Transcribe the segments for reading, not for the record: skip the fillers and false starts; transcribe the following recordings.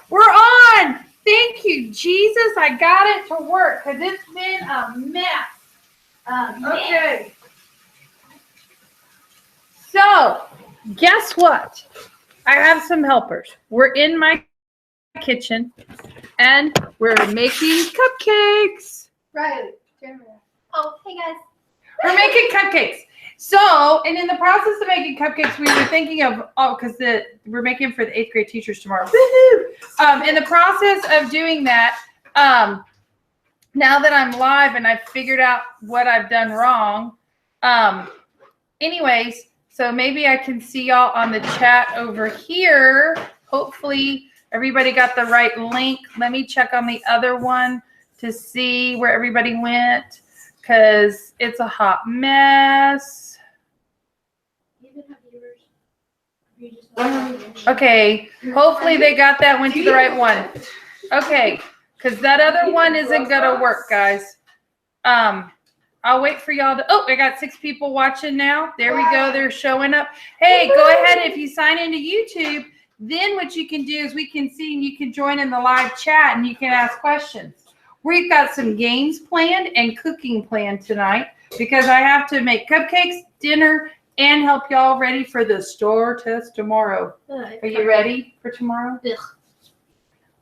We're on. Thank you, Jesus. I got it to work because it's been a mess. Okay. So, guess what? I have some helpers. We're in my kitchen and we're making cupcakes. Right. Oh, hey guys. We're making cupcakes. So, and in the process of making cupcakes, we were thinking of, because we're making for the 8th grade teachers tomorrow. Woohoo! In the process of doing that, now that I'm live and I've figured out what I've done wrong, anyways, so maybe I can see y'all on the chat over here. Hopefully everybody got the right link. Let me check on the other one to see where everybody went because it's a hot mess. Okay, hopefully they got that one to the right one. Okay, because that other one isn't gonna work, guys. I'll wait for y'all to. Oh, I got 6 people watching now. There we go. They're showing up. Hey, go ahead. If you sign into YouTube, then what you can do is we can see and you can join in the live chat and you can ask questions. We've got some games planned and cooking planned tonight because I have to make cupcakes, dinner, and help y'all ready for the STAAR test tomorrow. Are you ready for tomorrow?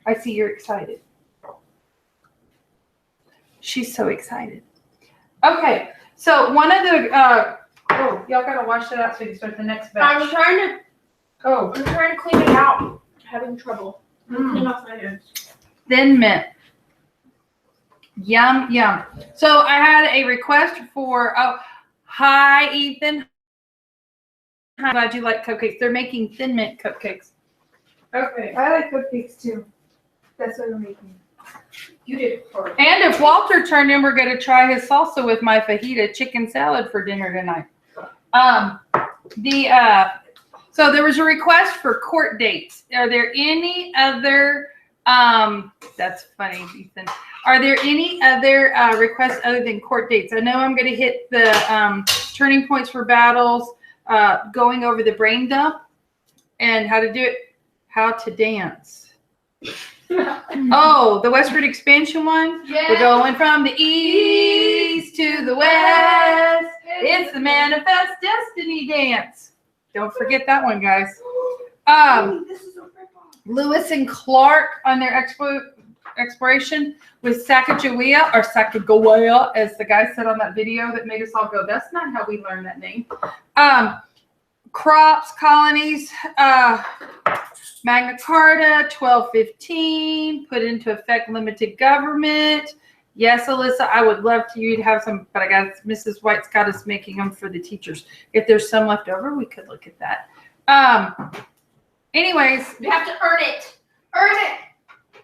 I see you're excited. She's so excited. Okay, so one of the, y'all gotta wash that out so you can start the next batch. I'm trying to clean it out. I'm having trouble. Clean off my nose. Thin Mint. Yum, yum. So I had a request for, hi, Ethan. I'm glad you like cupcakes. They're making Thin Mint cupcakes. Okay. I like cupcakes too. That's what we're making. You did it first. And if Walter turned in, we're going to try his salsa with my fajita chicken salad for dinner tonight. So there was a request for court dates. Are there any other, that's funny, Ethan. Are there any other requests other than court dates? I know I'm going to hit the turning points for battles, going over the brain dump and how to do it, how to dance. Oh, the westward expansion one? Yeah. We're going from the east to the west. It's the manifest destiny dance. Don't forget that one, guys. Lewis and Clark on their exploration with Sacagawea, or Sacagawea, as the guy said on that video that made us all go, that's not how we learn that name. Crops, colonies, Magna Carta, 1215, put into effect limited government. Yes, Alyssa, I would love for you to have some, but I got Mrs. White's got us making them for the teachers. If there's some left over, we could look at that. Anyways, you have to earn it. Earn it.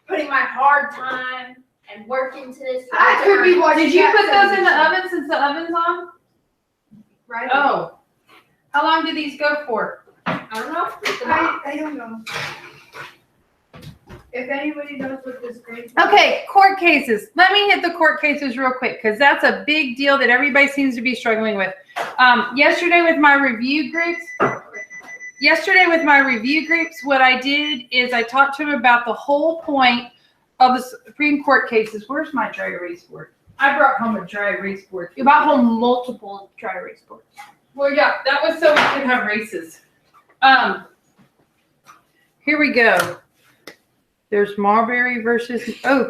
Putting my hard time and work into this. I could be watching. Did you put those in the oven since the oven's on? Right. Oh. How long do these go for? I don't know. I don't know. If anybody knows what this grade. Okay, court cases. Let me hit the court cases real quick because that's a big deal that everybody seems to be struggling with. Yesterday with my review groups, what I did is I talked to them about the whole point of the Supreme Court cases. Where's my dry erase board? I brought home a dry erase board. You brought home multiple dry erase boards. Well, yeah, that was so we could have races. Here we go. There's Marbury versus,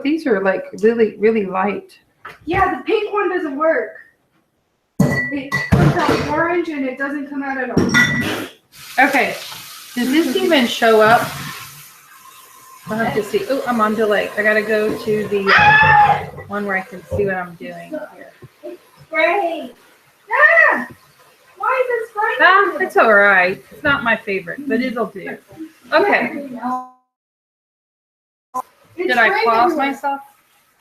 these are like really, really light. Yeah, the pink one doesn't work. It comes out orange and it doesn't come out at all. Okay, does this even show up? I'll have to see. Oh, I'm on delay. I gotta go to the one where I can see what I'm doing here. Great. Ah! Why is it spraying? It's all right. It's not my favorite, but it'll do. Okay. Did I pause myself?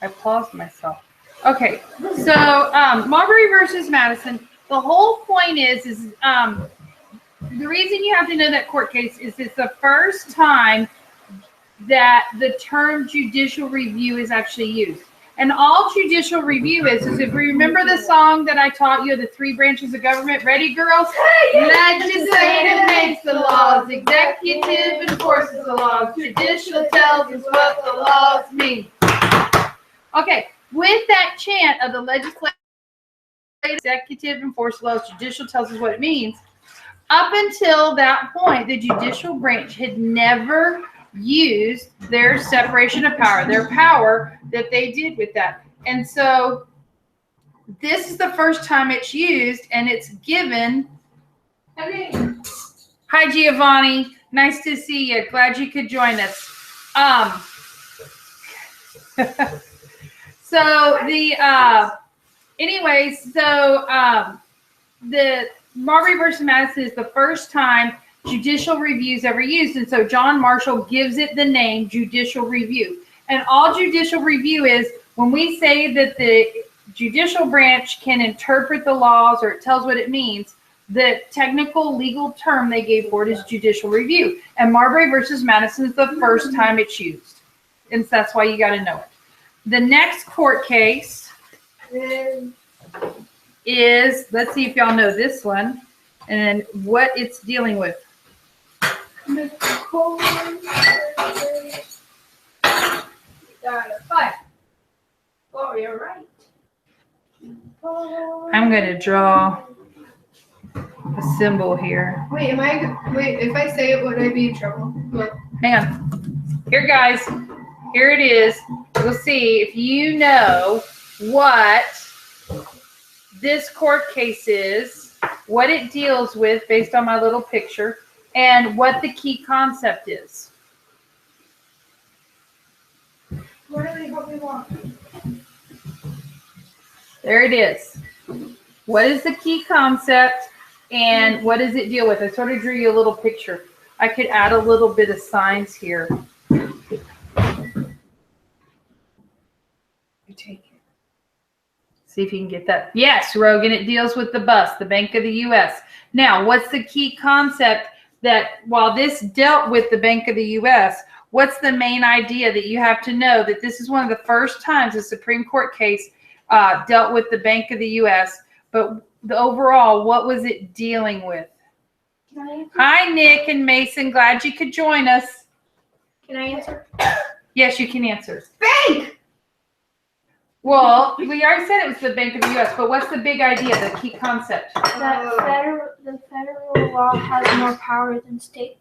I paused myself. Okay. So Marbury versus Madison. The whole point is the reason you have to know that court case is it's the first time that the term judicial review is actually used. And all judicial review is if you remember the song that I taught you, the 3 branches of government. Ready, girls? Legislative makes the laws, executive enforces the laws, judicial tells us what the laws mean. Okay, with that chant of the legislative, executive enforces laws, judicial tells us what it means, up until that point, the judicial branch had never used their separation of power, their power that they did with that. And so this is the first time it's used, and it's given. Hi, Giovanni. Nice to see you. Glad you could join us. So the the Marbury versus Madison is the first time judicial review is ever used. And so John Marshall gives it the name judicial review. And all judicial review is when we say that the judicial branch can interpret the laws or it tells what it means, the technical legal term they gave for it is judicial review. And Marbury versus Madison is the first time it's used. And so that's why you got to know it. The next court case is, let's see if y'all know this one and what it's dealing with. Five. Oh, you're right. I'm going to draw a symbol here. Wait, if I say it, would I be in trouble? Look. Hang on. Here, guys. Here it is. We'll see if you know what this court case is, what it deals with based on my little picture, and what the key concept is. What do they help me walk? There it is. What is the key concept and what does it deal with? I sort of drew you a little picture. I could add a little bit of signs here. See if you can get that. Yes, Rogan, it deals with the bus, the Bank of the U.S. Now, what's the key concept that while this dealt with the Bank of the U.S., what's the main idea that you have to know that this is one of the first times a Supreme Court case dealt with the Bank of the U.S., but the overall, what was it dealing with? Hi, Nick and Mason. Glad you could join us. Can I answer? Yes, you can answer. Bank! Well, we already said it was the Bank of the U.S., but what's the big idea, the key concept? That the federal law has more power than state.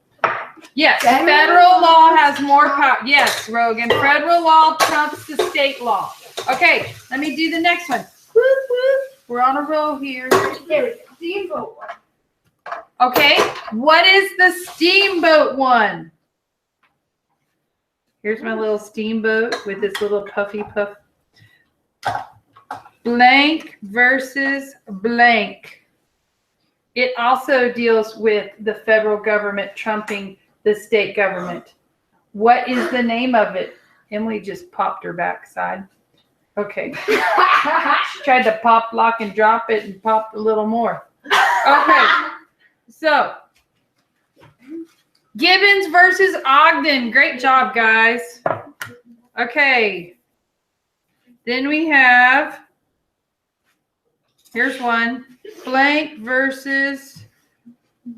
Yes, federal law has more power. Yes, Rogan, federal law trumps the state law. Okay, let me do the next one. Whoop, whoop. We're on a roll here. There we go. Steamboat one. Okay, what is the steamboat one? Here's my little steamboat with this little puffy puff. Blank versus blank. It also deals with the federal government trumping the state government. What is the name of it? Emily just popped her backside. Okay. She tried to pop, lock, and drop it and popped a little more. Okay. So, Gibbons versus Ogden. Great job, guys. Okay. Then we have, here's one, blank versus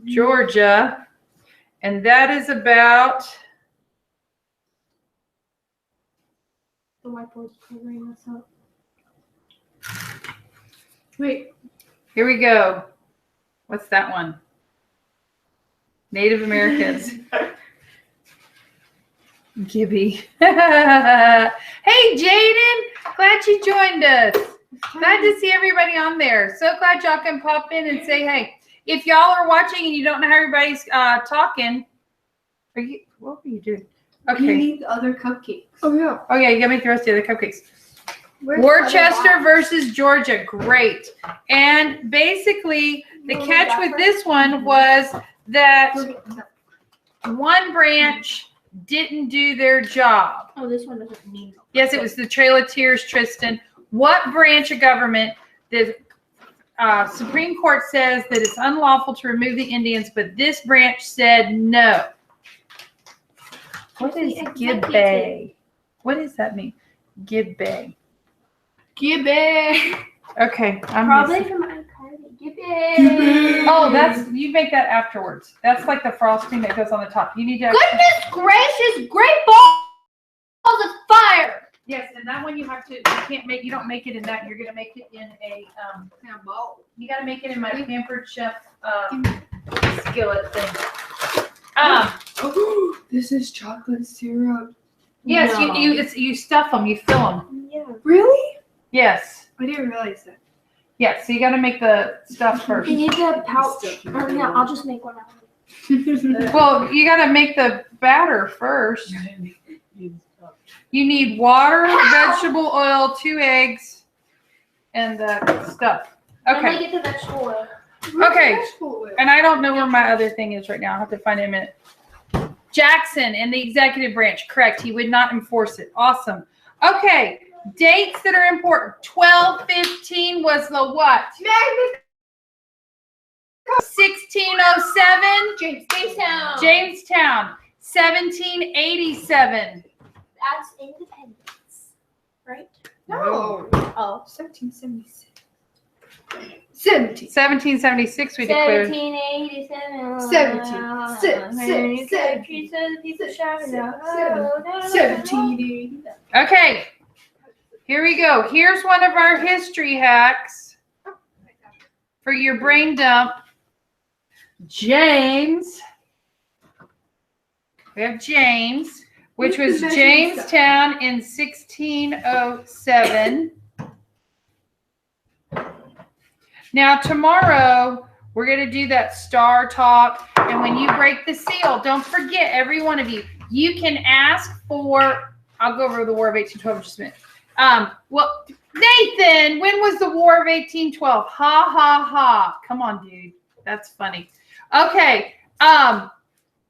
Georgia. And that is about, The whiteboard's covering us up. Wait. here we go. What's that one? Native Americans. Gibby. Hey, Jaden. Glad you joined us. Glad to see everybody on there. So glad y'all can pop in and say hey. If y'all are watching and you don't know how everybody's talking, what were you doing? Okay. You need the other cupcakes. Oh, yeah. Oh, yeah, you got to make the rest of the other cupcakes. Where's Worcester versus Georgia. Great. And basically, the catch with this one was that one branch didn't do their job. Oh, this one doesn't mean. Yes, it was the Trail of Tears, Tristan. What branch of government, the Supreme Court says that it's unlawful to remove the Indians, but this branch said no. What is Gibbay? What does that mean? Gibbay. Give it. Okay, I'm Probably missing. from my card. Give it. Oh, you make that afterwards. That's like the frosting that goes on the top. You need to. Goodness gracious, great balls of fire! Yes, and that one you have to. You don't make it in that. You're gonna make it in a bowl. You gotta make it in my Pampered Chef skillet thing. Oh, this is chocolate syrup. Yes, No. you stuff them. You fill them. Yeah. Really? Yes. I didn't realize that. Yes. So you gotta make the stuff first. You need the pouch. Or yeah, I'll just make one out. Well, you gotta make the batter first. You need water, vegetable oil, 2 eggs, and the stuff. When I Okay. get the vegetable oil. Okay. And I don't know where my other thing is right now. I'll have to find it in a minute. Jackson in the executive branch. Correct. He would not enforce it. Awesome. Okay. Dates that are important. 12/15 was the what? 1607. Jamestown. Jamestown. 1787. That's independence. Right? No. Oh. 1776. 1776 we declared. 1787. 1780. Okay. Here we go. Here's one of our history hacks for your brain dump. James. We have James, which was Jamestown in 1607. Now, tomorrow, we're going to do that STAAR talk. And when you break the seal, don't forget, every one of you, you can ask for, I'll go over the War of 1812 in just a minute. Well, Nathan, when was the War of 1812? Ha, ha, ha. Come on, dude. That's funny. Okay.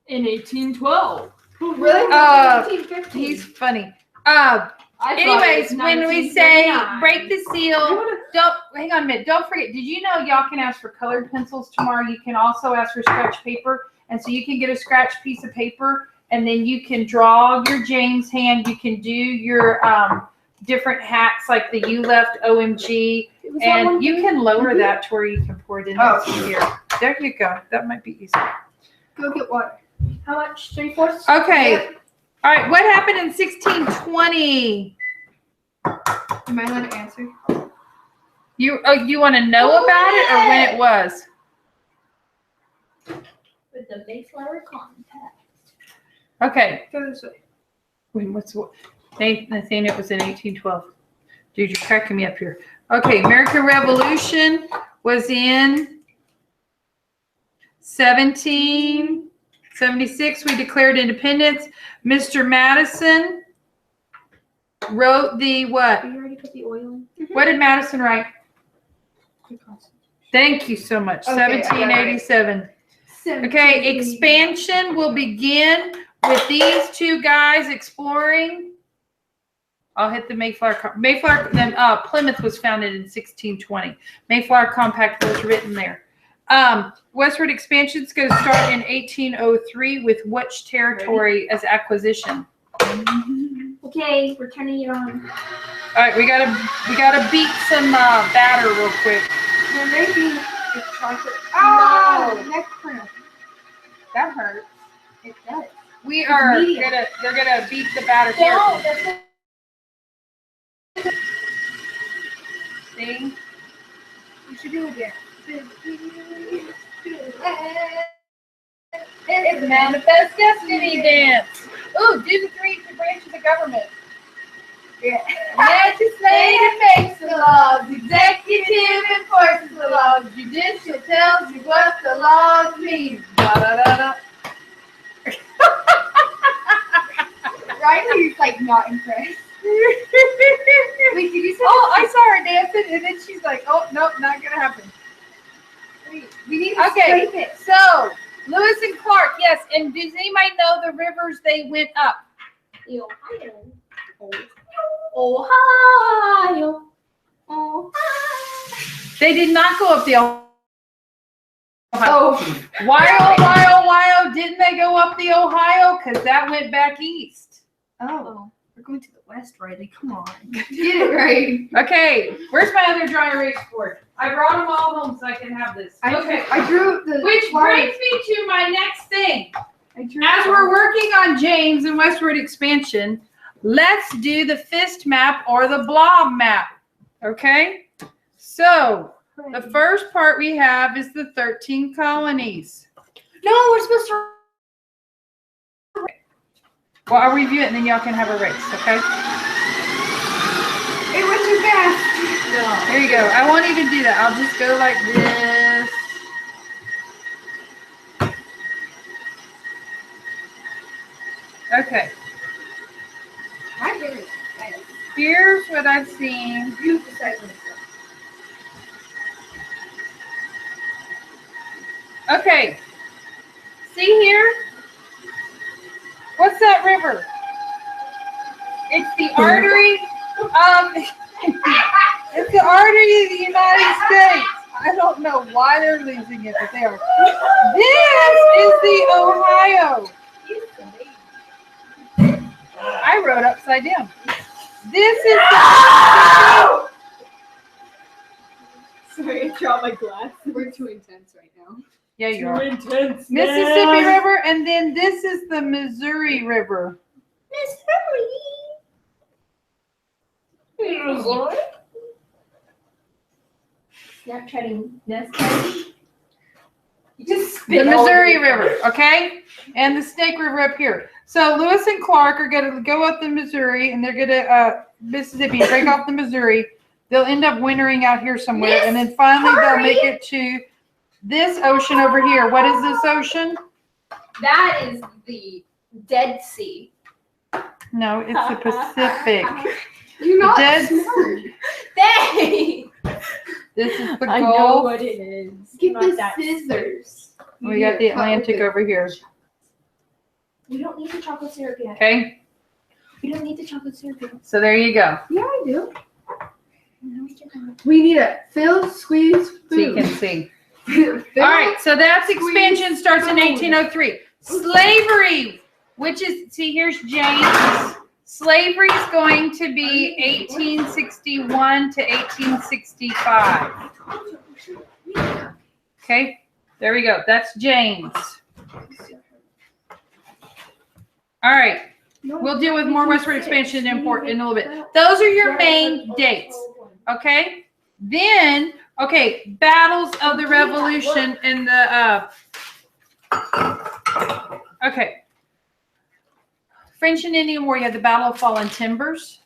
In 1812. Really? 1850. He's funny. I thought it Anyways, was when we say 1939. break the seal, hang on a minute. Don't forget, did you know y'all can ask for colored pencils tomorrow? You can also ask for scratch paper. And so you can get a scratch piece of paper and then you can draw your James hand. You can do your different hacks like the You Left OMG. And you can lower that to where you can pour it in here. There you go. That might be easy. Go get water. How much? 3/4? Okay. Yep. All right. What happened in 1620? Am I allowed to answer? You want to know about it or when it was? With the Mayflower contest. Okay. Go this way. Wait, what's what? Nathaniel, it was in 1812. Dude, you're cracking me up here. Okay, American Revolution was in 1776. We declared independence. Mr. Madison wrote the what? You already put the oil in? What did Madison write? Thank you so much. Okay, I got it. 1787. Okay, expansion will begin with these two guys exploring. I'll hit the Mayflower. Then Plymouth was founded in 1620. Mayflower Compact was written there. Westward expansion is going to start in 1803 with which territory as acquisition? Okay, we're turning it on. All right, we gotta beat some batter real quick. We're making a chocolate. No. Neck cramp. That hurt. It does. We are medium. they're gonna beat the batter here. No, that's what See? You should do it again. It's Manifest Destiny dance. Ooh, do the 3 branches of government. Yeah. Legislative makes the laws, executive enforces the laws, judicial tells you what the laws mean. Da, da, da, da. Riley's like not impressed. Wait, did you say? Oh, I saw her dancing, and then she's like, "Oh, nope, not gonna happen." We need to Okay, scrape it. so Lewis and Clark, yes. And does anybody know the rivers they went up? the Ohio. Ohio. They did not go up the Ohio. Oh, Why, didn't they go up the Ohio? Because that went back east. oh, We're going to the west, Riley. Come on. Get it right. Okay, where's my other dry erase board? I brought them all home so I can have this. Okay. I drew the Which brings me to my next thing. As we're working on James and westward expansion, let's do the fist map or the blob map. Okay? So, the first part we have is the 13 colonies. No, we're supposed to. Well, I'll review it and then y'all can have a race, okay? It went too fast. There you go. I won't even do that. I'll just go like this. Okay. Here's what I've seen. Okay. See here? What's that river? It's the artery. It's the artery of the United States. I don't know why they're losing it, but they are. This is the Ohio. I wrote upside down. This is the Sorry, I dropped my glass. We're too intense right now. yeah, you are. Mississippi River, and then this is the Missouri River. Snapchatting. The Missouri River, okay? And the Snake River up here. So Lewis and Clark are going to go up the Missouri, and they're going to Mississippi, break off the Missouri. They'll end up wintering out here somewhere, and then finally they'll make it to this ocean over here. What is this ocean? That is the Dead Sea. No, it's the Pacific. You're not Dead smart. Thanks. This is the I know Gulf. what it is. Get Not the that scissors. We got the Atlantic over here. We don't need the chocolate syrup yet. Okay, We don't need the chocolate syrup yet. so there you go. Yeah, I do. No, we don't. We need a fill, squeeze, So you food. can see. Fill, All right, so that's expansion starts in 1803. Slavery, which is, see, here's James. Slavery is going to be 1861 to 1865. Okay, there we go. That's James. All right, we'll deal with more westward expansion in a little bit. Those are your main dates. Okay, then, okay, battles of the Revolution and the, okay. French and Indian War, you had the Battle of Fallen Timbers.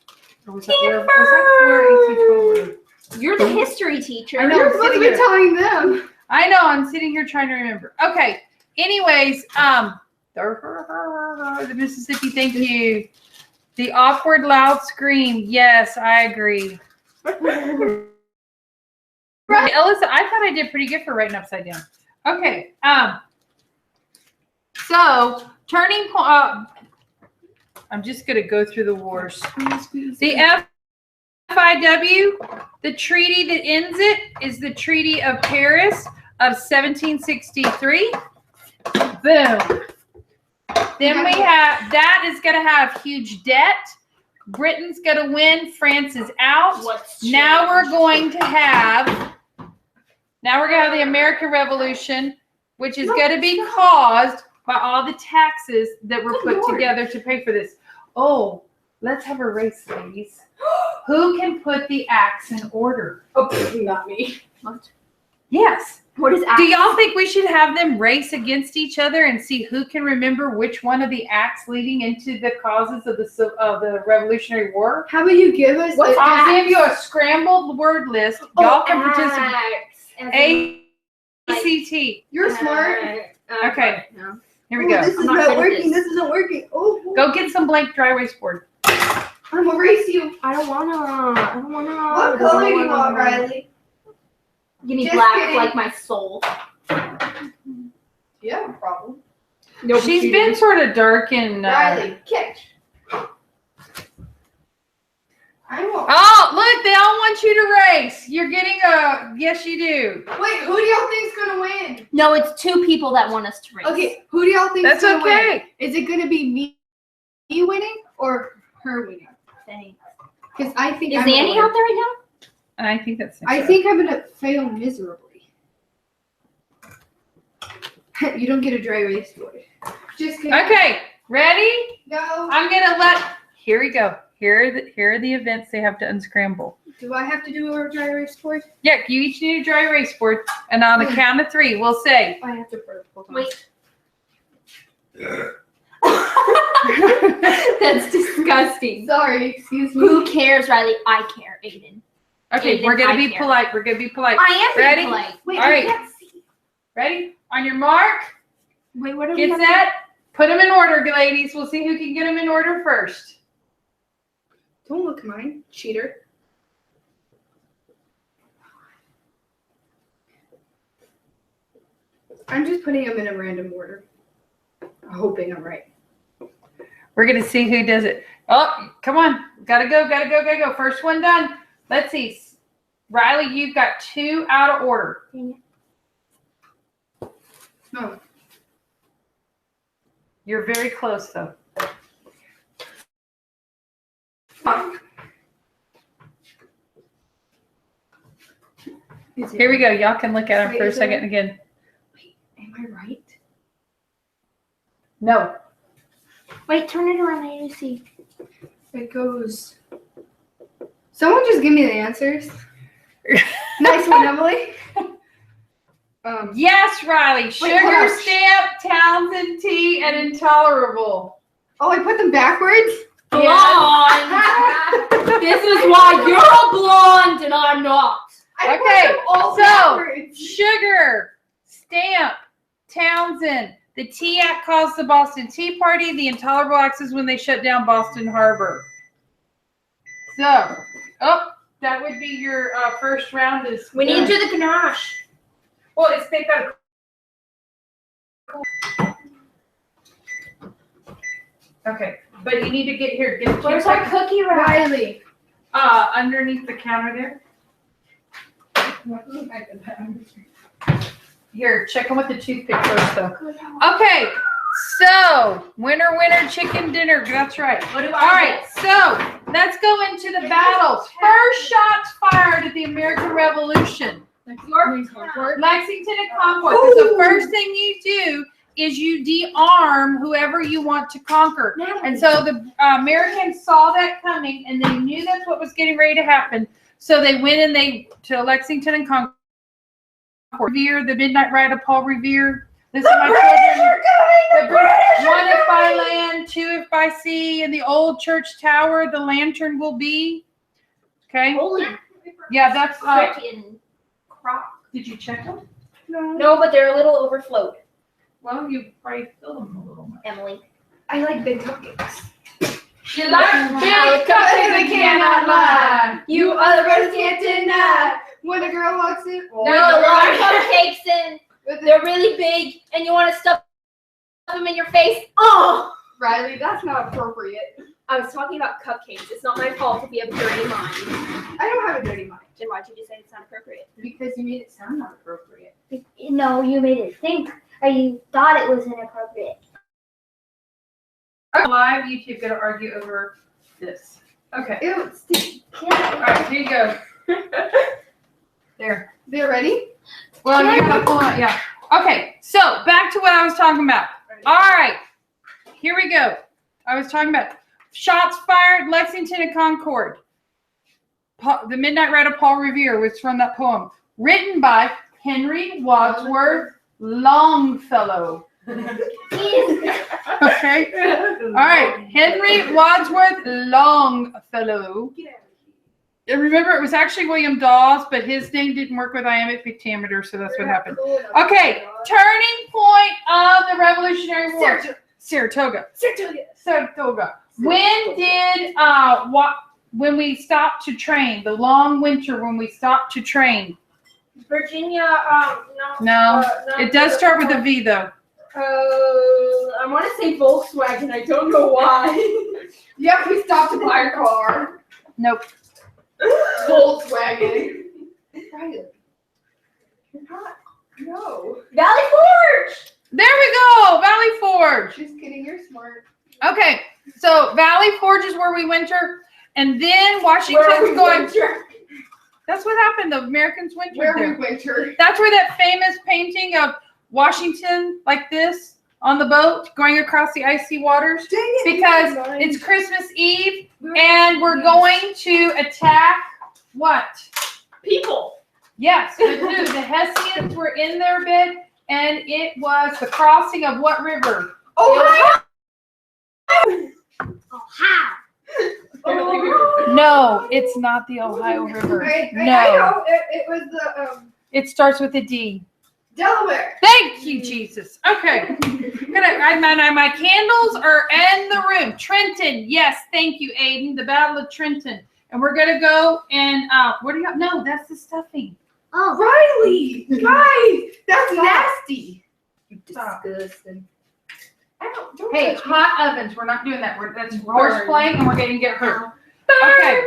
Or was that where 1812? You're the history teacher. I know. You're supposed to be telling them. I know, I'm sitting here trying to remember. Okay, anyways, the Mississippi, thank you. The awkward loud scream, yes, I agree. Elissa, I thought I did pretty good for writing upside down. Okay, so turning point. I'm just going to go through the wars. The FIW, the treaty that ends it is the Treaty of Paris of 1763. Boom. Then we have, that is going to have huge debt. Britain's going to win. France is out. Now we're going to have the American Revolution, which is going to be caused by all the taxes that were put together to pay for this. Oh, let's have a race, ladies. Who can put the acts in order? Oh, not me. What? Yes. What is Do y'all think we should have them race against each other and see who can remember which one of the acts leading into the causes of the Revolutionary War? How about you give us I'll give you a scrambled word list. Y'all can participate. ACT. You're smart. Okay. No. Here we go. This is not working. This isn't working. Oh. Go get some blank dry erase board. I'm gonna race you. I don't wanna. What color do you want, Riley? Give me Just black kidding. like my soul. You have a problem. No, She's been sort of dark and. Riley, catch. I won't. Oh, look! They all want you to race. You're getting a. Yes, you do. Wait, who do y'all think's gonna win? No, it's two people that want us to race. Okay, who do y'all think's That's gonna okay. win? Is it gonna be me winning or her wing up. Thanks. Because I think Is I'm gonna Annie win. out there right now? And I think that's. I think I'm gonna fail miserably. You don't get a dry erase board. Just kidding. Okay, ready? No. I'm gonna let. Here we go. Here are the events they have to unscramble. Do I have to do a dry erase board? Yeah, you each need a dry erase board, and on the count of 3, we'll say. I have to burp. Hold on. Wait. That's disgusting. Sorry, excuse me. Who cares, Riley? I care, Aiden. Okay, Aiden, we're gonna I be care. polite. We're gonna be polite. I am being Ready? polite. Wait, All I right. can't see. Ready? On your mark, Wait, what are we get having? set, put them in order, ladies. We'll see who can get them in order first. Don't look at mine, cheater. I'm just putting them in a random order, hoping I'm right. We're gonna see who does it. Oh, come on. Gotta go. First one done. Let's see. Riley, you've got 2 out of order. No. You're very close, though. Here we go. Y'all can look at them Wait, for a is it second right? again. Wait, am I right? No. Wait, turn it around. I need to see. It goes. Someone just give me the answers. Nice one, Emily. Yes, Riley. hold Sugar on. Stamp, Townsend Tea, and Intolerable. Oh, I put them backwards? Blonde. This is why you're a blonde and I'm not. I put Okay, them all so- backwards. Sugar, Stamp, Townsend. The Tea Act caused the Boston Tea Party. The Intolerable Acts is when they shut down Boston Harbor. So, that would be your first round. Is We need to do the ganache. Well, it's they've got Okay, but you need to get here. Get Where's our cookie wrap? Riley. underneath the counter there. Here, check them with the toothpick first, though. Okay, so winner, chicken dinner. That's right. What do All right, so let's go into the battles. First shots fired at the American Revolution. Lexington and Concord. Because the first thing you do is you de-arm whoever you want to conquer. And so the Americans saw that coming, and they knew that's what was getting ready to happen. So they went and to Lexington and Concord. Revere, the Midnight Ride of Paul Revere. Listen, my children. The British, 1 if by land, 2 if by sea. In the old church tower, the lantern will be. Okay. Holy Yeah, that's. freaking crap. Did you check them? No, but they're a little overflowed, Well, you probably filled them a little much. Emily. I like big cupcakes. You like big cupcakes that cannot lie. You other brothers can't deny. When a girl walks in, There are a lot of cupcakes and they're really big, and you want to stuff them in your face. Oh! Riley, that's not appropriate. I was talking about cupcakes. It's not my fault if you have a dirty mind. I don't have a dirty mind. Then why'd you just say it's not appropriate? Because you made it sound not appropriate. No, you made it think, or you thought it was inappropriate. Live YouTube gonna argue over this. Okay. Ew, it's sticky. All right, here you go. There. They're ready? Well, you gotta pull it. Yeah. Okay. So back to what I was talking about. All right. Here we go. I was talking about shots fired, Lexington and Concord. The Midnight Ride of Paul Revere was from that poem, written by Henry Wadsworth Longfellow. Okay. All right. Henry Wadsworth Longfellow. And remember, it was actually William Dawes, but his name didn't work with iambic pentameter, so that's what happened. Okay. Turning point of the Revolutionary War. Saratoga. When did when we stopped to train? The long winter when we stopped to train. Virginia, No. It does start with a V though. I want to say Volkswagen. I don't know why. Yep, we stopped to buy a car. Nope. Volkswagen. Riley. You're not. No. Valley Forge. There we go. Valley Forge. Just kidding, you're smart. Okay, so Valley Forge is where we winter, and then Washington's going. That's what happened. The Americans wintered Where there. we winter. That's where that famous painting of Washington, like this, on the boat, going across the icy waters. Dang it, Because never mind. it's Christmas Eve, and we're going to attack what? People. Yes, but who? The Hessians were in their bed, and it was the crossing of what river? Oh, Ohio. No, it's not the Ohio River. I No, know. It was the it starts with a D. Delaware. Thank you, Jesus. Okay. My candles are in the room. Trenton. Yes, thank you, Aiden. The Battle of Trenton. And we're going to go and, what do you got? No, that's the stuffing. Oh, Riley, guys, that's nasty. Disgusting. Don't Hey, touch me. hot ovens. We're not doing that. That's horseplay, and we're going to get hurt. Okay.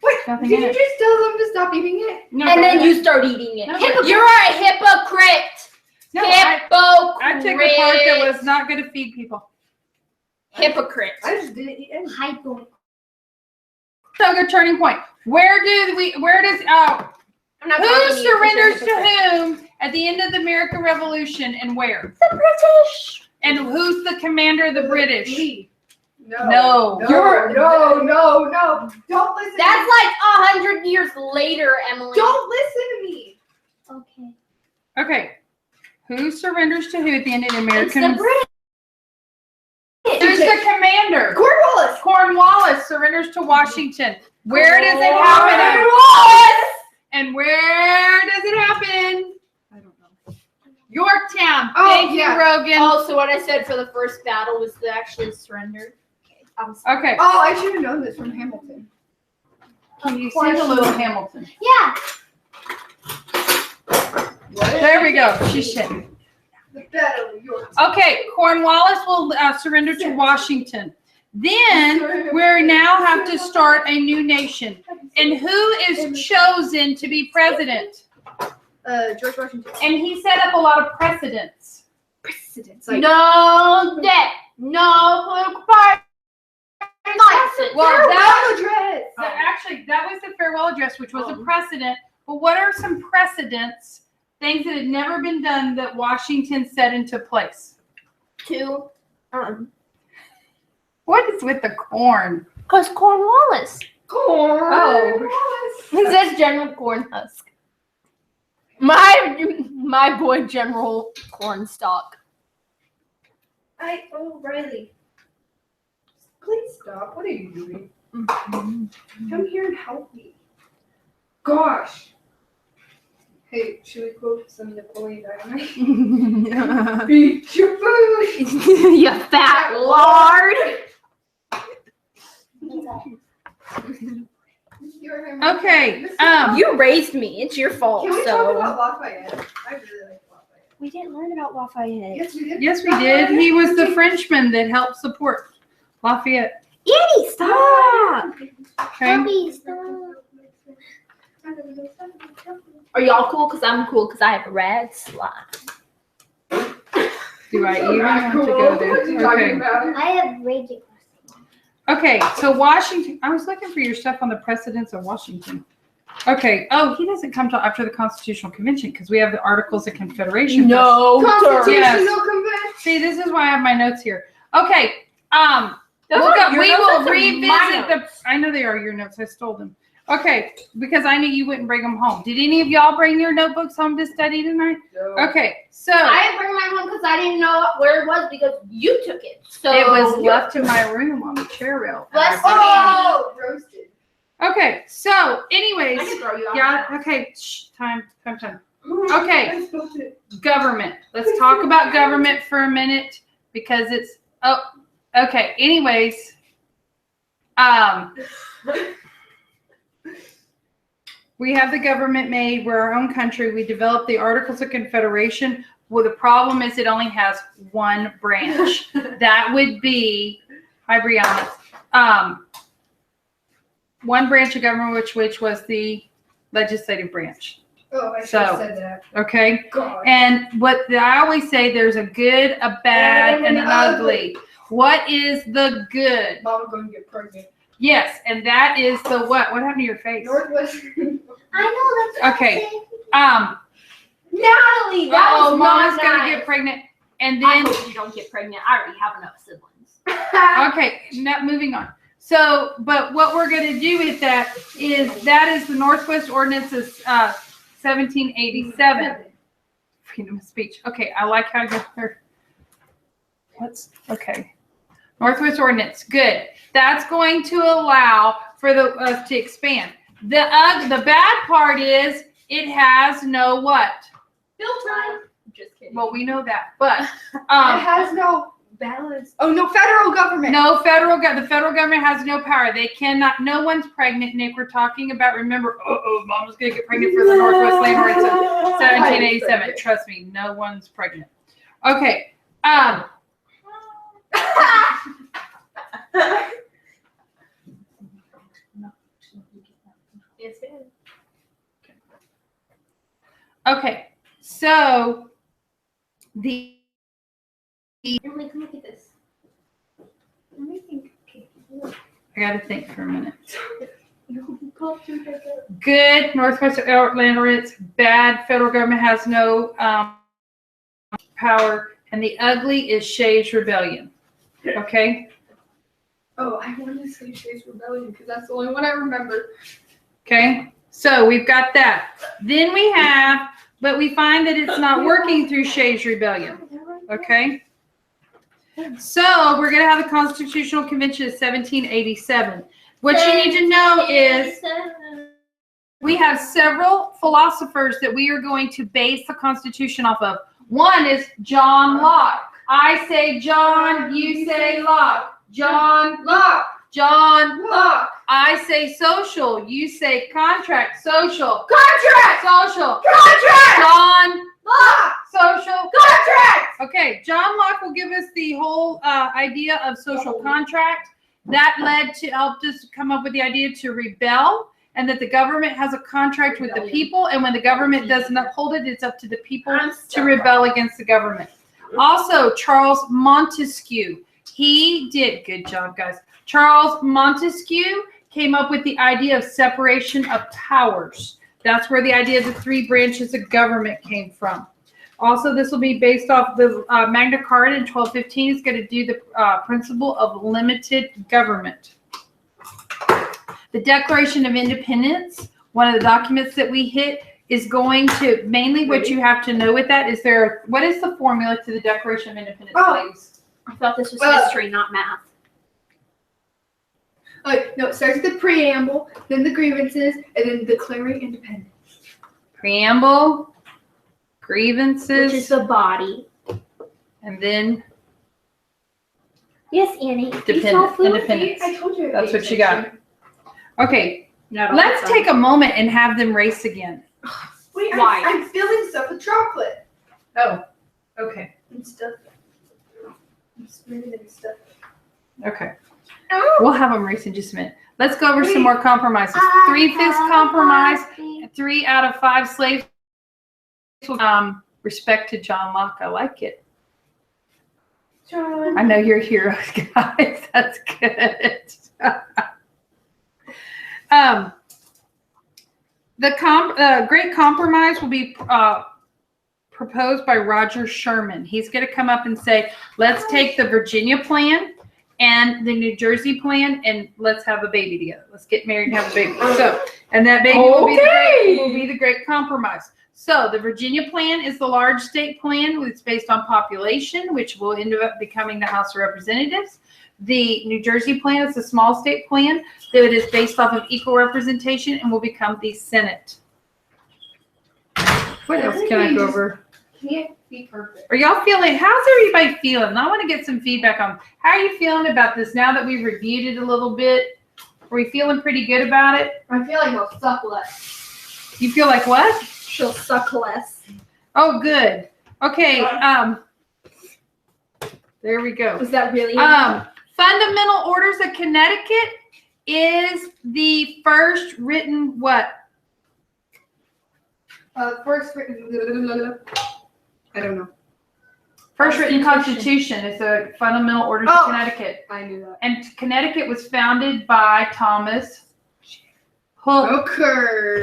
Wait, Nothing did in you it. just tell them to stop eating it? No, And then you start eating it. No, You're a hypocrite. No, Hypocrite. I took the part that was not going to feed people. Hypocrite. I just didn't eat any. hypo. So good turning point. Where does I'm not talking who to you 'cause you're a surrenders to hypocrite. whom at the end of the American Revolution and where? The British. And who's the commander of the British? Lee. No. No. No. Don't listen. That's like 100 years later, Emily. Don't listen to me. Okay. Okay. Who surrenders to who at the end of the It's American? the British. Who's the commander? Cornwallis. Cornwallis surrenders to Washington. Where does it happen? Cornwallis! And where does it happen? I don't know. Yorktown. Oh, Thank yeah. you, Rogan. Oh, so what I said for the first battle was to actually surrender. Okay. Oh, I should have known this from Hamilton. You sing a little Hamilton. Yeah. There we go. She's shitting. The Battle of York. Okay, Cornwallis will surrender to Washington. Then we now have to start a new nation. And who is chosen to be president? George Washington. And he set up a lot of precedents. Precedents. No debt. No political party. Nonsense. Well, that address. actually, that was the farewell address, which was a precedent. But what are some precedents, things that had never been done that Washington set into place? Two. What is with the corn? Because Cornwallis. Oh. It says General Cornhusk. My boy General Cornstalk. Riley. Please stop. What are you doing? Come here and help me. Gosh. Hey, should we quote some Napoleon Dynamite? Eat your food. You fat lard. Okay. You raised me. It's your fault. Can we so. talk about Lafayette? I really like Lafayette. We didn't learn about Lafayette. Yes, we did. Yes, we did. He was the Frenchman that helped support Lafayette. Edie, stop. Okay. Puppy, stop. Are y'all cool? Because I'm cool because I have a red slime. Do I even want to go there? Okay. I have raging. Okay, so Washington, I was looking for your stuff on the precedents of Washington. Okay, oh, he doesn't come till after the Constitutional Convention because we have the Articles of Confederation. No, Constitutional Convention. See, this is why I have my notes here. Okay, Those we'll aren't go, your we notes, will those are revisit my the, notes. I know they are your notes, I stole them. Okay, because I knew you wouldn't bring them home. Did any of y'all bring your notebooks home to study tonight? No. Okay, so I didn't bring mine home because I didn't know where it was because you took it. So it was left in my room on the chair rail. and I Bless brought it home. Oh, roasted. Okay, so anyways, I can throw you out. yeah, okay, shh, time. Ooh, Okay. I spilled it. Government. Let's talk about government for a minute because it's, oh, okay, anyways. We have the government made. We're our own country. We developed the Articles of Confederation. Well, the problem is it only has one branch. That would be, hi, Brianna. One branch of government, which was the legislative branch. Oh, I should So- have said that. Okay. God. And I always say there's a good, a bad, and an ugly. What is the good? Mama gonna get pregnant. Yes, and that is the what? What happened to your face? Northwestern. I know that's Okay. Natalie, that Oh, was Mama's not gonna nice. get pregnant, and I then hope you don't get pregnant. I already have enough siblings. okay, now moving on. So, but what we're gonna do with that is the Northwest Ordinance of 1787. Freedom of speech. Okay, I like how you're. Okay? Northwest Ordinance, good. That's going to allow for us to expand. The bad part is it has no what? Filter. Just kidding. Well, we know that, but It has no balance. Oh, no federal government. the federal government has no power. They cannot. No one's pregnant, Nick. We're talking about. Remember, Mama's gonna get pregnant for the Northwest Land Ordinance of 1787. Trust me, no one's pregnant. Okay. Yes, it is. Okay. So the Emily, come look at this. Let me think. I got to think for a minute. Good Northwest Land Ordinance. Bad federal government has no power, and the ugly is Shays Rebellion. Okay. Oh, I want to say Shays Rebellion because that's the only one I remember. Okay. So we've got that. Then we have, but we find that it's not working through Shays Rebellion. Okay. So we're going to have the Constitutional Convention of 1787. What you need to know is we have several philosophers that we are going to base the Constitution off of. One is John Locke. I say John, you say Locke. John Locke. John Locke. I say social, you say contract. Social. Contract. Social. Contract. John Locke. social. Contract. Okay, John Locke will give us the whole idea of social contract. That helped us come up with the idea to rebel, and that the government has a contract with the people, and when the government doesn't uphold it, it's up to the people to rebel against the government. Also, Charles Montesquieu, he did, good job, guys. Charles Montesquieu came up with the idea of separation of powers. That's where the idea of the three branches of government came from. Also, this will be based off the Magna Carta in 1215. It's going to do the principle of limited government. The Declaration of Independence, one of the documents that we hit, is going to, mainly what you have to know with that is what is the formula to the Declaration of Independence, ladies? I thought this was history, not math. No, it starts with the preamble, then the grievances, and then declaring independence. Preamble, grievances, Which is the body. and then Yes, Annie. independence. I told you. That's what you got. Okay, Not all let's the time. take a moment and have them race again. Wait, Why? I'm filling stuff with chocolate Oh, okay, and stuff. I'm smearing it and stuff. okay. We'll have them race in just a minute. Let's go over some more compromises. 3/5 compromise. 3 out of 5 slaves. Respect to John Locke. I like it. John. I know you're heroes, guys. That's good. The Great Compromise will be proposed by Roger Sherman. He's going to come up and say, let's take the Virginia plan and the New Jersey plan, and let's have a baby together. Let's get married and have a baby. So, and that baby will be the Great Compromise. So the Virginia plan is the large state plan. It's based on population, which will end up becoming the House of Representatives. The New Jersey plan is a small state plan that is based off of equal representation and will become the Senate. What else can I go over? Can't be perfect. Are y'all feeling, how's everybody feeling? I want to get some feedback on how are you feeling about this now that we've reviewed it a little bit? Are we feeling pretty good about it? I feel like I'll suck less. You feel like what? She'll suck less. Oh, good. Okay. There we go. Was that really? Fundamental Orders of Connecticut is the first written what? First written. I don't know. First written constitution is the fundamental orders of Connecticut. I knew that. And Connecticut was founded by Thomas Hooker. Hooker.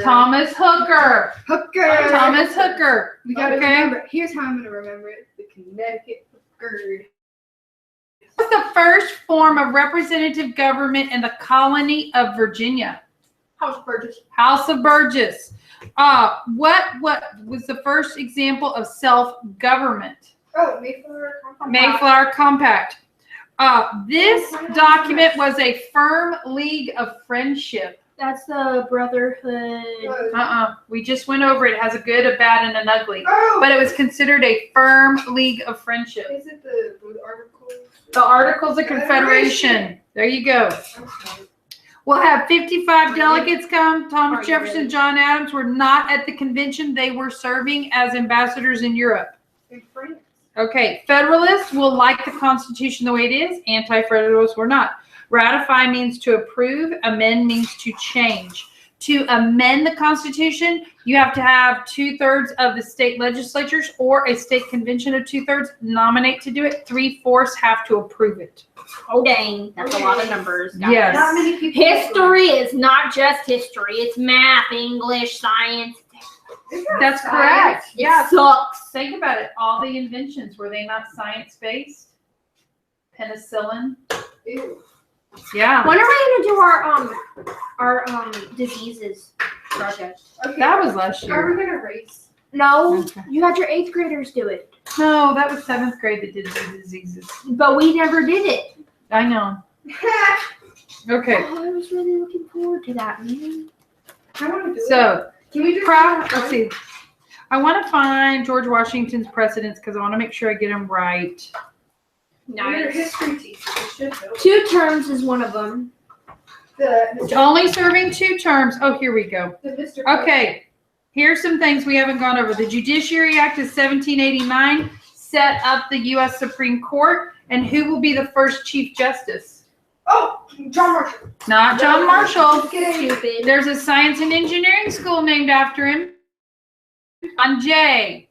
Hooker. Thomas Hooker. We gotta remember. Here's how I'm gonna remember it. The Connecticut Hooker. What was the first form of representative government in the colony of Virginia? House of Burgess. House of Burgess. What was the first example of self-government? Oh, Mayflower Compact. Mayflower Compact. This document was a firm league of friendship. That's the brotherhood. We just went over it. It has a good, a bad, and an ugly. Oh! But it was considered a firm league of friendship. Is it the Articles? The Articles of Confederation. There you go. We'll have 55 delegates come. Thomas Jefferson, John Adams were not at the convention. They were serving as ambassadors in Europe. In France. Okay, Federalists will like the Constitution the way it is. Anti-Federalists were not. Ratify means to approve. Amend means to change. To amend the Constitution, you have to have 2/3 of the state legislatures or a state convention of 2/3 nominate to do it. 3/4 have to approve it. Oh dang, that's a lot of numbers. guys. Yes. Not many people. History is not just history. It's math, English, science. That's correct. It Yeah. sucks. Think about it. All the inventions, were they not science-based? Penicillin. Ew. Yeah. When are we gonna do our diseases project? Okay. That was last Are year. we gonna race? No, Okay. you had your 8th graders do it, No, that was 7th grade that did the diseases. but we never did it. I know. Okay. Oh, I was really looking forward to that, man. I want to do it. So, Can we just? let's see. I want to find George Washington's precedents because I want to make sure I get them right. Your history teacher. You should know. 2 terms is one of them. Only serving 2 terms. Oh, here we go. The Mr. Okay. Here's some things we haven't gone over. The Judiciary Act of 1789 set up the U.S. Supreme Court. And who will be the first Chief Justice? Oh, John Marshall. Not John Marshall. Just kidding. Stupid. There's a science and engineering school named after him. On J.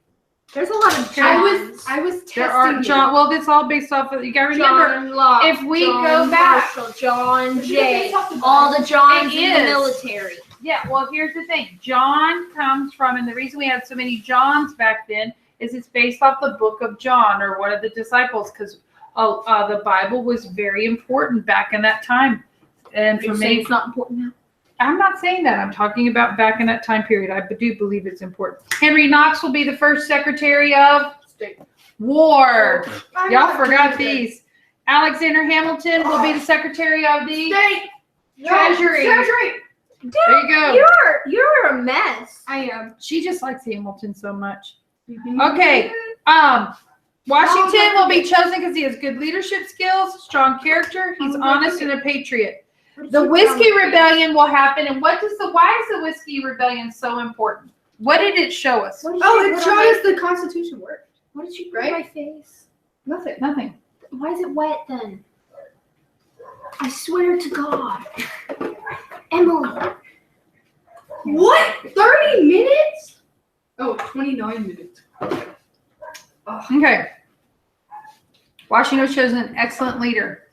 There's a lot of I was testing There are you. John. Well, it's all based off of. You gotta remember. John Locke, if we John go back- Marshall, John Is it Jay, based off the all the Johns It in the is. military. Yeah. Well, here's the thing. John comes from, and the reason we had so many Johns back then is it's based off the book of John or one of the disciples, because the Bible was very important back in that time. And for You're me, saying it's not important now? I'm not saying that. I'm talking about back in that time period. I do believe it's important. Henry Knox will be the first Secretary of State. War. I'm Y'all not forgot doing these. Alexander Hamilton will be the Secretary of the State. Treasury. Treasury. There you go. You're a mess. I am. She just likes Hamilton so much. Mm-hmm. Okay. Washington will be chosen because he has good leadership skills, strong character. He's honest and a patriot. The Whiskey Rebellion will happen, and why is the Whiskey Rebellion so important? What did it show us? Oh, it showed us the Constitution worked. What did you put Right? on my face? Nothing. Nothing. Why is it wet then? I swear to God. Emily. What? 30 minutes? Oh, 29 minutes. Okay. Washington was chosen an excellent leader.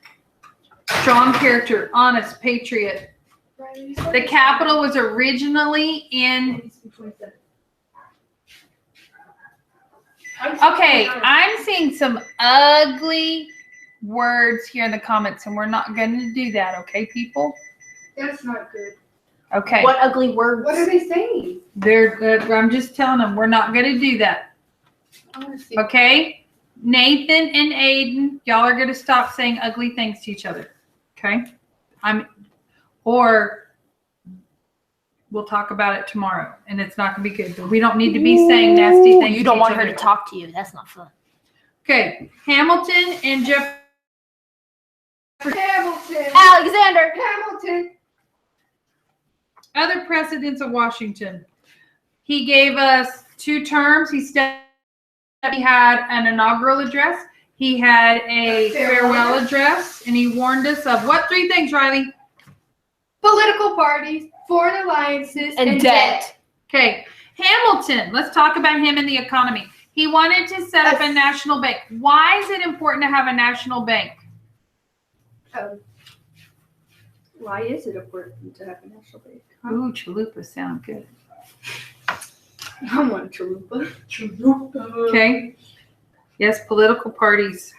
Strong character, honest, patriot. The capital was originally in. Okay, I'm seeing some ugly words here in the comments, and we're not going to do that, okay, people? That's not good. Okay. What ugly words? What are they saying? I'm just telling them we're not going to do that, I want to see. okay? Nathan and Aiden, y'all are going to stop saying ugly things to each other, okay? Or we'll talk about it tomorrow, and it's not going to be good. But we don't need to be saying nasty things. You don't want each her other. to talk to you. That's not fun. Okay, Hamilton and Jeff. Hamilton. Alexander. Hamilton. Other presidents of Washington. He gave us 2 terms. He had an inaugural address. He had a farewell address, and he warned us of what 3 things, Riley? Political parties, foreign alliances, And debt. Okay, Hamilton, let's talk about him and the economy. He wanted to set up a national bank. Why is it important to have a national bank? Why is it important to have a national bank? Ooh, chalupas sound good. I want a chalupa. Okay. Yes, political parties.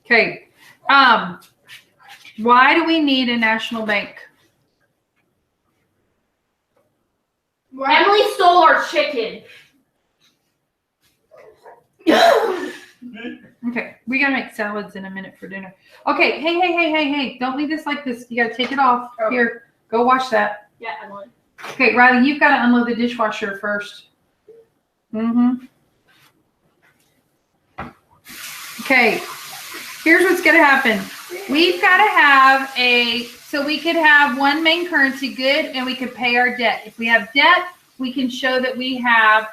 Okay. Why do we need a national bank? Emily stole our chicken. Okay, we gotta make salads in a minute for dinner. Okay, hey, don't leave this like this. You gotta take it off. Oh. Here, go wash that. Yeah, I want. Okay, Riley, you've got to unload the dishwasher first. Okay, here's what's gonna happen. We've got to have so we could have one main currency good and we could pay our debt. If we have debt, we can show that we have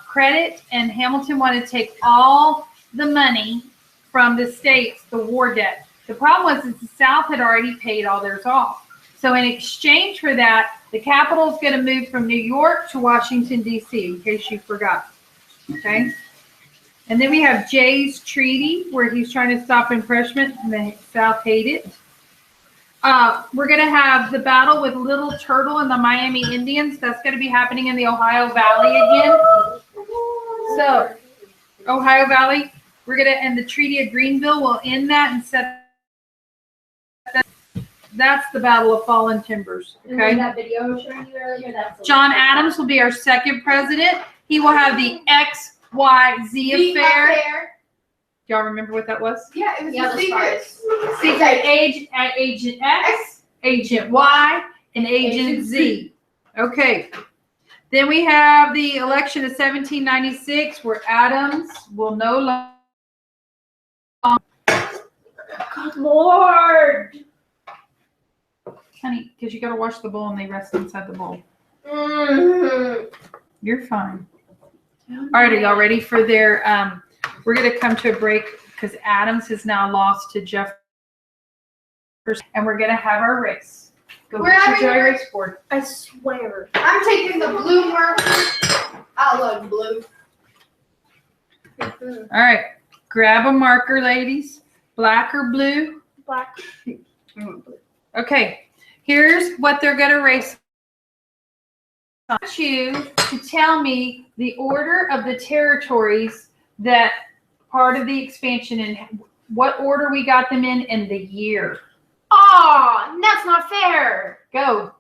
credit, and Hamilton wanted to take all the money from the states, the war debt. The problem was that the South had already paid all theirs off. So in exchange for that, the capital is going to move from New York to Washington, D.C., in case you forgot. Okay? And then we have Jay's treaty, where he's trying to stop encroachment, and the South hate it. We're going to have the battle with Little Turtle and the Miami Indians. That's going to be happening in the Ohio Valley again. So, Ohio Valley, and the Treaty of Greenville will end that and set. That's the Battle of Fallen Timbers. Okay. That video I was showing you earlier. That's John Adams will be our second president. He will have the XYZ affair. Y'all remember what that was? Yeah, it was Yeah, the the secret. Secret Agent X, Agent Y, and Agent Z. Okay. Then we have the election of 1796, where Adams will no longer. Good Lord. Honey, because you got to wash the bowl and they rest inside the bowl. Mm-hmm. You're fine. All right, are y'all ready for their? We're going to come to a break because Adams has now lost to Jefferson, and we're going to have our race. Go We're get having your a joy race? race board. I swear. I'm taking the blue marker. I love blue. All right, grab a marker, ladies. Black or blue? Black. Okay, here's what they're going to race. I want you to tell me the order of the territories that part of the expansion and what order we got them in the year. Aw, that's not fair. Go.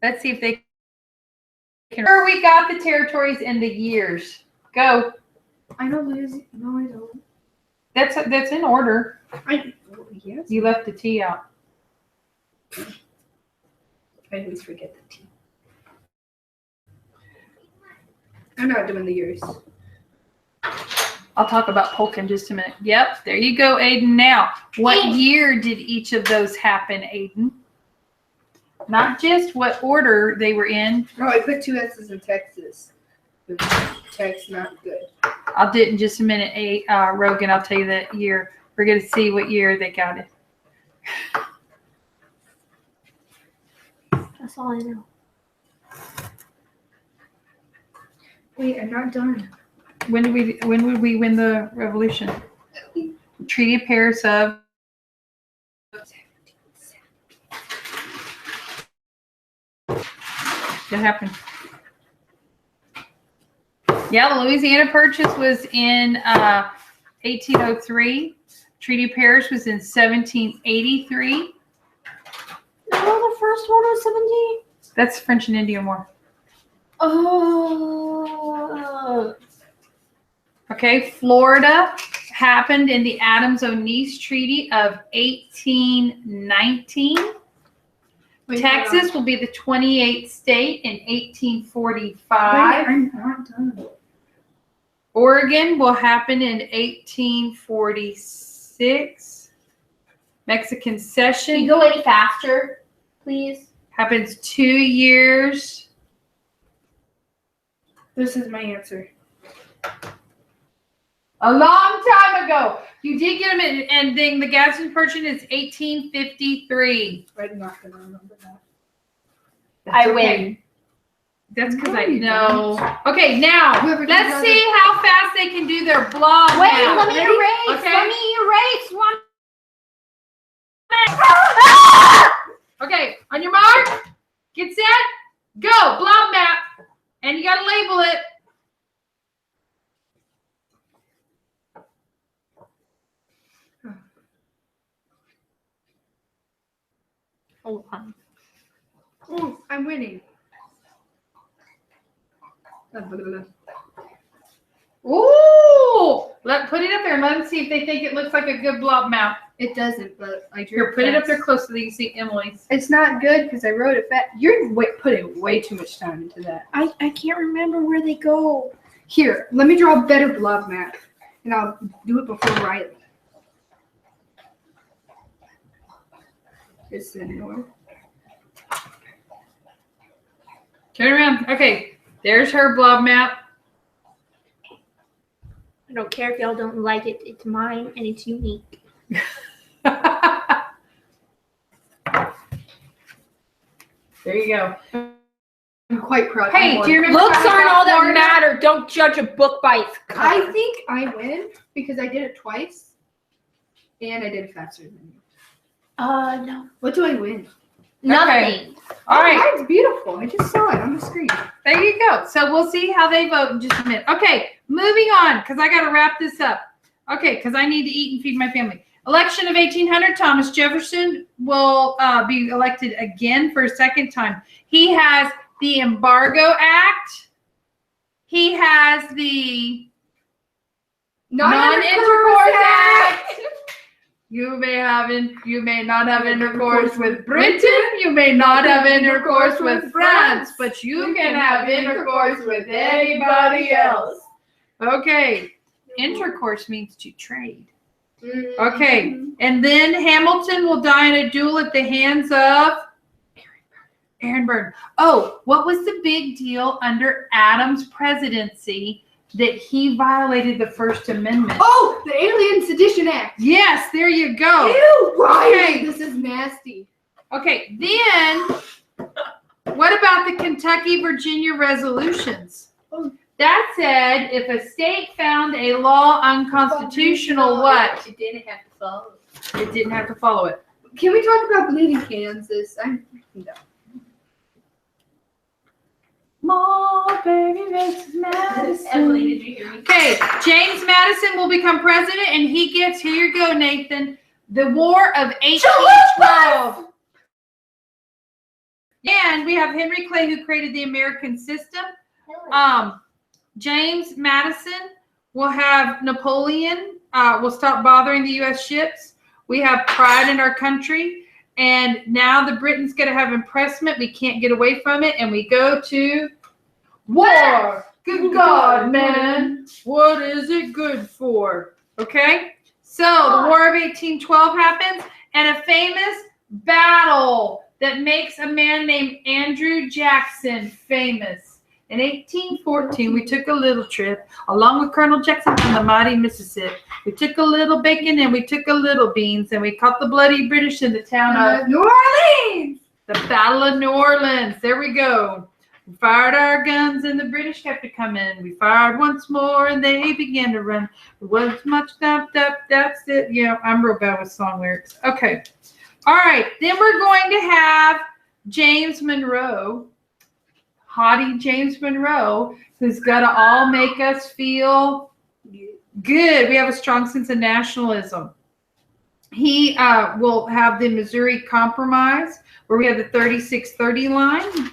Let's see if they can. Where we got the territories in the years. Go. I know Lizzie. No, I don't. That's in order. Yes. You left the T out. I always forget the T. I'm not doing the years. I'll talk about polk in just a minute. Yep, there you go, Aiden. Now, what year did each of those happen, Aiden? Not just what order they were in. Oh, I put 2 S's in Texas. Text not good. I'll do it in just a minute, Rogan. I'll tell you that year. We're going to see what year they got it. That's all I know. Wait, I'm not done. When would we win the revolution? Treaty of Paris of. What happened? Yeah, the Louisiana Purchase was in 1803. Treaty of Paris was in 1783. No, the first one was 17. That's French and Indian War. Oh. Okay, Florida happened in the Adams-O'Neese Treaty of 1819. Wait, Texas will be the 28th state in Wait, 1845. I'm not done. Oregon will happen in 1846. Mexican Can Cession you go any faster, please? happens 2 years. This is my answer. A long time ago. You did get them in, and then the Gadsden Purchase is 1853. I'm not gonna remember that. That's I okay. win. That's because No, I you know. Okay, now Whoever let's does see how fast they can do their blob. Wait, now. let me Ready? erase. Okay. Let me erase one. Okay, on your mark, get set, go. Blob map, and you gotta label it. Hold on. Oh, I'm winning. Ooh! Put it up there and let them see if they think it looks like a good blob map. It doesn't, but I drew. Here, put it up there close so that you can see Emily's. It's not good because I wrote it fast. You're putting way too much time into that. I can't remember where they go. Here, let me draw a better blob map, and I'll do it before Riley. It's in order. Turn around. Okay, there's her blob map. I don't care if y'all don't like it. It's mine and it's unique. There you go. I'm quite proud. Hey, of do you remember Looks how we aren't got all that Florida? matter. Don't judge a book by its I cover. think I win because I did it twice, and I did it faster than you. No. What do I win? Nothing. All right. Mine's beautiful. I just saw it on the screen. There you go. So we'll see how they vote in just a minute. Okay, moving on, because I got to wrap this up. Okay, because I need to eat and feed my family. Election of 1800, Thomas Jefferson will be elected again for a second time. He has the Embargo Act. He has the Non-Intercourse Act. You may not have intercourse with Britain. You may not have intercourse with France, but you can have intercourse with anybody else. Okay, intercourse means to trade. Okay, and then Hamilton will die in a duel at the hands of Aaron Burr. Oh, what was the big deal under Adams' presidency that he violated the First Amendment? Oh, the Alien Sedition Act. Yes, there you go. Ew, Riley, Okay. this is nasty. Okay, then what about the Kentucky-Virginia resolutions? That said, if a state found a law unconstitutional, what? It didn't have to follow. It didn't have to follow it. Can we talk about bleeding Kansas? No. More baby Mrs. Madison. Emily, did you hear me? Okay, James Madison will become president, and he gets, here you go, Nathan, the War of 1812. And we have Henry Clay, who created the American system. James Madison will have Napoleon, will stop bothering the U.S. ships. We have pride in our country. And now the Britain's going to have impressment. We can't get away from it. And we go to war. Good God, man. What is it good for? Okay? So the War of 1812 happens, and a famous battle that makes a man named Andrew Jackson famous. In 1814, we took a little trip along with Colonel Jackson from the mighty Mississippi. We took a little bacon and we took a little beans, and we caught the bloody British in the town of New Orleans. the Battle of New Orleans. There we go. We fired our guns and the British kept it coming. We fired once more and they began to run. It wasn't much that's it. Yeah, I'm real bad with song lyrics. Okay. All right. Then we're going to have James Monroe. Hottie James Monroe, who's got to all make us feel good. We have a strong sense of nationalism. He will have the Missouri Compromise, where we have the 3630 line.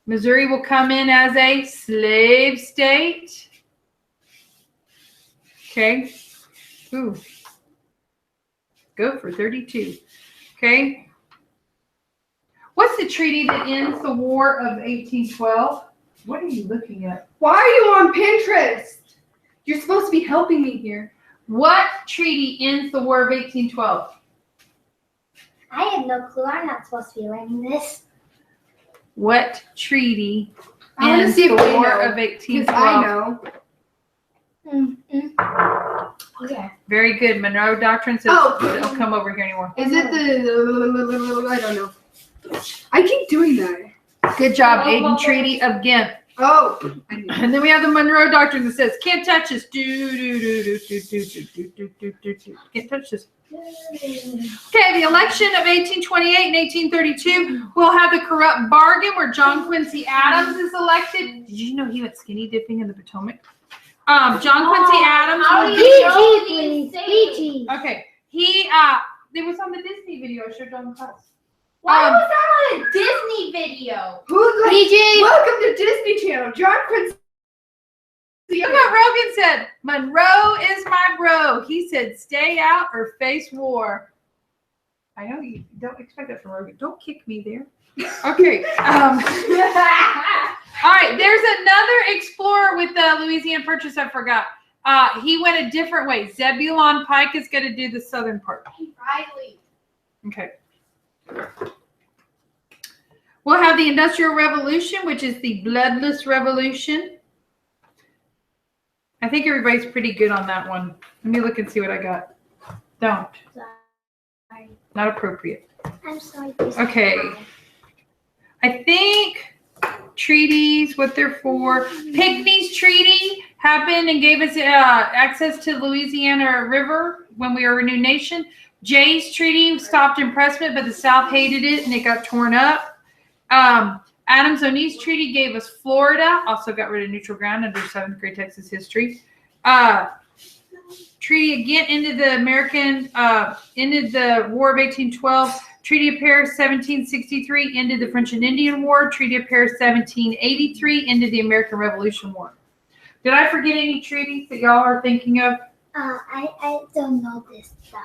Missouri will come in as a slave state. Okay. Ooh. Go for 32. Okay. What's the treaty that ends the War of 1812? What are you looking at? Why are you on Pinterest? You're supposed to be helping me here. What treaty ends the War of 1812? I have no clue. I'm not supposed to be learning this. What treaty I want to ends see the if they War know, of because I 1812? know. Yeah. Very good. Monroe Doctrine says Oh. don't come over here anymore. Is it the? I don't know. I keep doing that. Good job, Aiden Treaty of Ghent. Oh. And then we have the Monroe Doctrine that says, can't touch this. Can't touch this. Okay, the election of 1828 and 1832, we'll have the corrupt bargain where John Quincy Adams is elected. Did you know he went skinny dipping in the Potomac? John Quincy Adams. PG. Okay, he it was on the Disney video I showed you on the class. Why was that on a Disney video? PG. Welcome to Disney Channel. John Quincy. Look what Rogan said. Monroe is my bro. He said, stay out or face war. I know you don't expect that from Rogan. Don't kick me there. Okay. All right. There's another explorer with the Louisiana Purchase I forgot. He went a different way. Zebulon Pike is going to do the southern part. Riley. Okay. We'll have the Industrial Revolution, which is the bloodless revolution. I think everybody's pretty good on that one. Let me look and see what I got. Don't. Sorry. Not appropriate. I'm sorry. Okay. I think treaties, what they're for. Pinckney's Treaty happened and gave us access to the Louisiana River when we were a new nation. Jay's Treaty stopped impressment, but the South hated it and it got torn up. Adams-O'Neill's Treaty gave us Florida, also got rid of neutral ground under 7th grade Texas history. Treaty again ended the ended the War of 1812. Treaty of Paris 1763 ended the French and Indian War. Treaty of Paris 1783 ended the American Revolution War. Did I forget any treaties that y'all are thinking of? I don't know this stuff.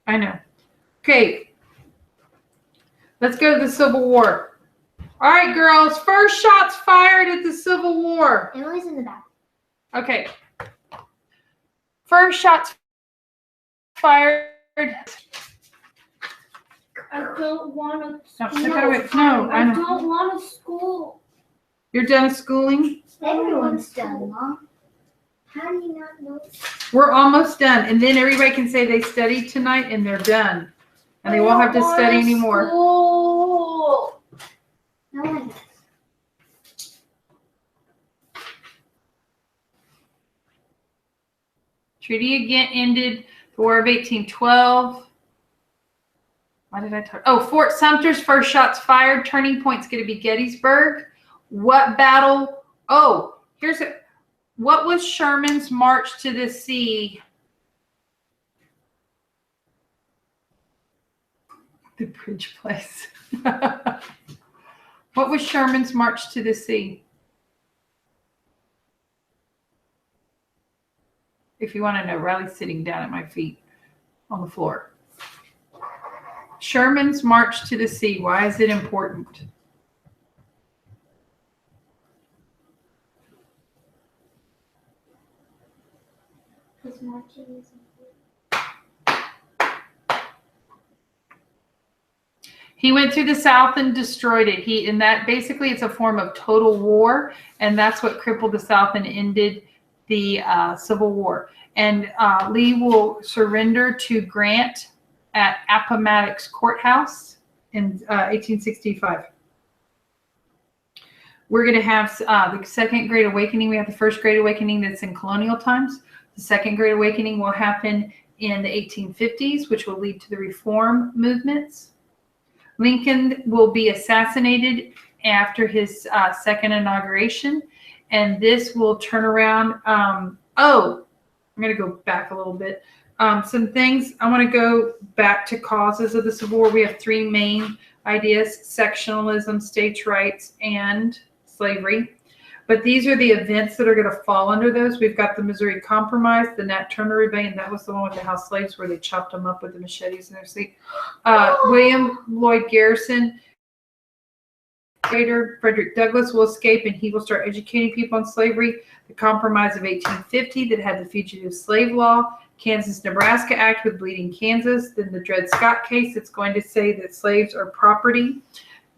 I know. Okay. Let's go to the Civil War. All right, girls. First shots fired at the Civil War. Emily's in the back. Okay. First shots fired. I don't want to. No, I know. don't want to school. You're done with schooling? Everyone's done, Mom. How do you not know? We're almost done. And then everybody can say they studied tonight and they're done. And they won't have to study anymore. School. No one. Treaty again ended the War of 1812. Why did I talk? Oh, Fort Sumter's first shots fired. Turning point's going to be Gettysburg. What battle? Oh, here's a. What was Sherman's march to the sea? The bridge place. What was Sherman's march to the sea? If you want to know, Riley's sitting down at my feet on the floor. Sherman's march to the sea. Why is it important? His marching is He went through the South and destroyed it. And that basically it's a form of total war, and that's what crippled the South and ended the Civil War. And Lee will surrender to Grant at Appomattox Courthouse in 1865. We're going to have the Second Great Awakening. We have the First Great Awakening that's in colonial times. The Second Great Awakening will happen in the 1850s, which will lead to the reform movements. Lincoln will be assassinated after his second inauguration, and this will turn around. I'm going to go back a little bit. Some things, I want to go back to causes of the Civil War. We have three main ideas: sectionalism, states' rights, and slavery. But these are the events that are going to fall under those. We've got the Missouri Compromise, the Nat Turner Rebellion. That was the one with the house slaves where they chopped them up with the machetes in their sleep. William Lloyd Garrison, later, Frederick Douglass will escape and he will start educating people on slavery. The Compromise of 1850 that had the Fugitive Slave Law, Kansas-Nebraska Act with Bleeding Kansas, then the Dred Scott case that's going to say that slaves are property,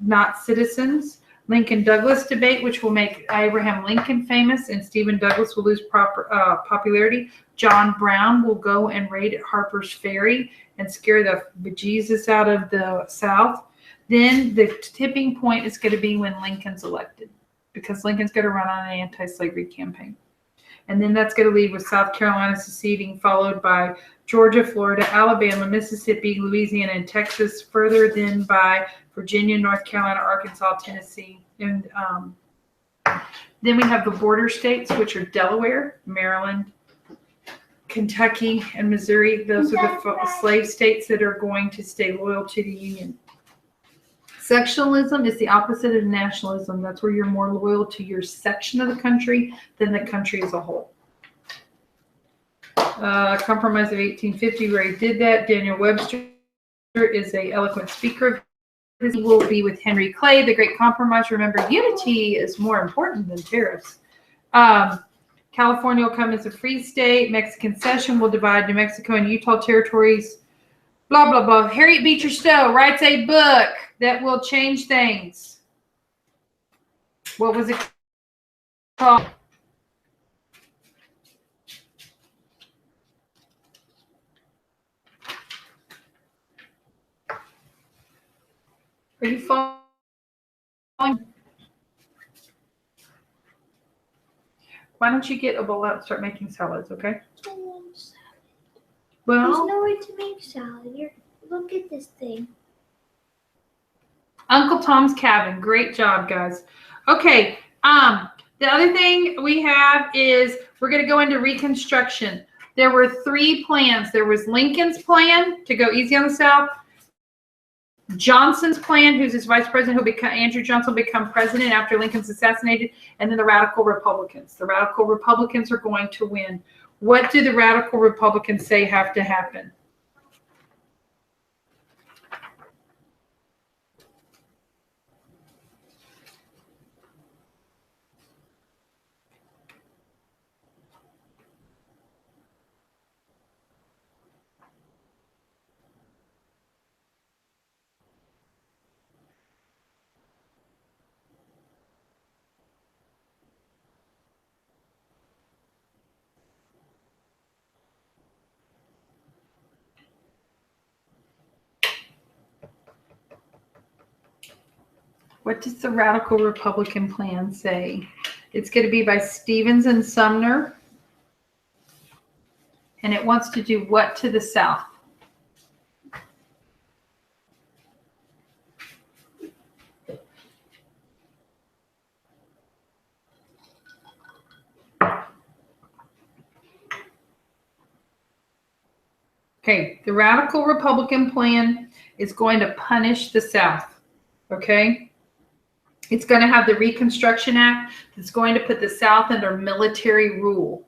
not citizens. Lincoln-Douglas debate, which will make Abraham Lincoln famous, and Stephen Douglas will lose popularity. John Brown will go and raid at Harper's Ferry and scare the bejesus out of the South. Then the tipping point is going to be when Lincoln's elected, because Lincoln's going to run on an anti-slavery campaign. And then that's going to lead with South Carolina seceding, followed by Georgia, Florida, Alabama, Mississippi, Louisiana, and Texas, further then by Virginia, North Carolina, Arkansas, Tennessee. And then we have the border states, which are Delaware, Maryland, Kentucky, and Missouri. Those are the slave states that are going to stay loyal to the Union. Sectionalism is the opposite of nationalism. That's where you're more loyal to your section of the country than the country as a whole. Compromise of 1850, we already did that. Daniel Webster is an eloquent speaker. This will be with Henry Clay, the Great Compromise. Remember, unity is more important than tariffs. California will come as a free state. Mexican cession will divide New Mexico and Utah territories. Blah, blah, blah. Harriet Beecher Stowe writes a book that will change things. What was it called? Are you following? Why don't you get a bowl out and start making salads, okay? Well, There's no way to make salad. Here, look at this thing. Uncle Tom's Cabin. Great job, guys. Okay. The other thing we have is we're going to go into Reconstruction. There were 3 plans. There was Lincoln's plan to go easy on the South. Johnson's plan, who's his vice president, who'll become Andrew Johnson, will become president after Lincoln's assassinated, and then the Radical Republicans. The Radical Republicans are going to win. What do the Radical Republicans say have to happen? What does the Radical Republican plan say? It's going to be by Stevens and Sumner. And it wants to do what to the South? Okay, the Radical Republican plan is going to punish the South. Okay? It's going to have the Reconstruction Act that's going to put the South under military rule.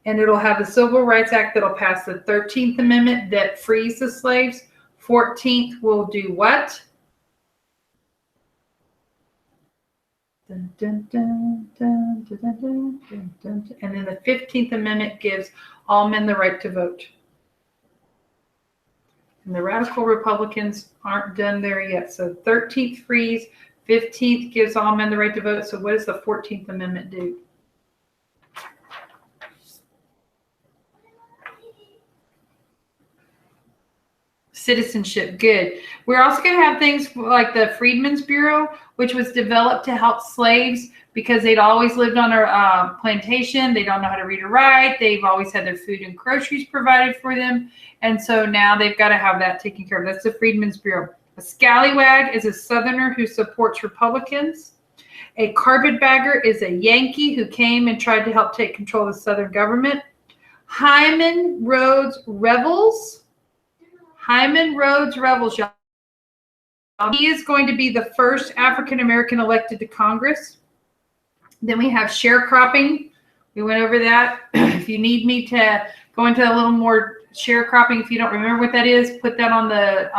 And it'll have the Civil Rights Act that'll pass the 13th Amendment that frees the slaves. 14th will do what? Dun, dun, dun, dun, dun, dun, dun, dun, dun. And then the 15th Amendment gives all men the right to vote. And the Radical Republicans aren't done there yet. So 13th frees, 15th gives all men the right to vote. So what does the 14th Amendment do? Citizenship, good. We're also going to have things like the Freedmen's Bureau, which was developed to help slaves because they'd always lived on a plantation. They don't know how to read or write. They've always had their food and groceries provided for them. And so now they've got to have that taken care of. That's the Freedmen's Bureau. A scallywag is a Southerner who supports Republicans. A carpetbagger is a Yankee who came and tried to help take control of the Southern government. Hyman Rhodes Revels. Hyman Rhodes Revels, y'all. He is going to be the first African-American elected to Congress. Then we have sharecropping. We went over that. If you need me to go into a little more sharecropping, if you don't remember what that is, put that on the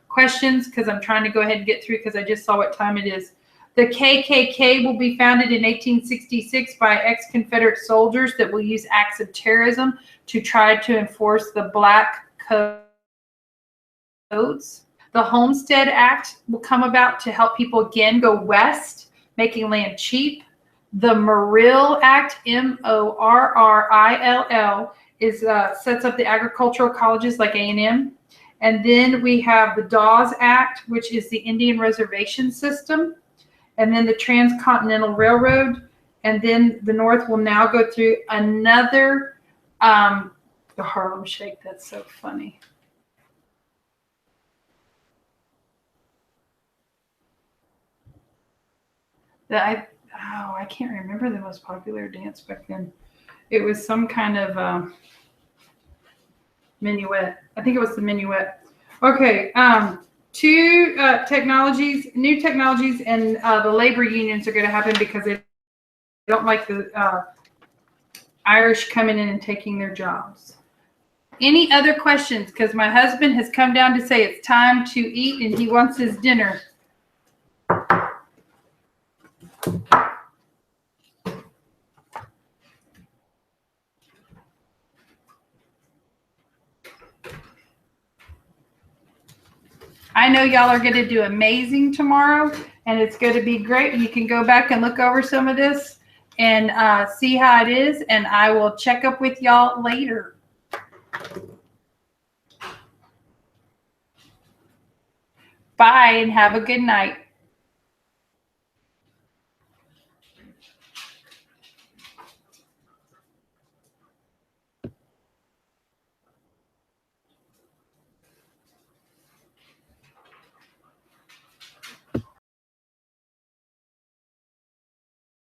questions because I'm trying to go ahead and get through because I just saw what time it is. The KKK will be founded in 1866 by ex-Confederate soldiers that will use acts of terrorism to try to enforce the Black Codes. The Homestead Act will come about to help people again go west, making land cheap. The Morrill Act, Morrill, is sets up the agricultural colleges like A&M. And then we have the Dawes Act, which is the Indian Reservation System. And then the Transcontinental Railroad. And then the North will now go through another, the Harlem Shake. That's so funny. I can't remember the most popular dance back then. It was some kind of minuet. I think it was the minuet. Okay, new technologies, and the labor unions are going to happen because they don't like the Irish coming in and taking their jobs. Any other questions? Because my husband has come down to say it's time to eat and he wants his dinner. I know y'all are going to do amazing tomorrow, and it's going to be great. You can go back and look over some of this and see how it is, and I will check up with y'all later. Bye, and have a good night.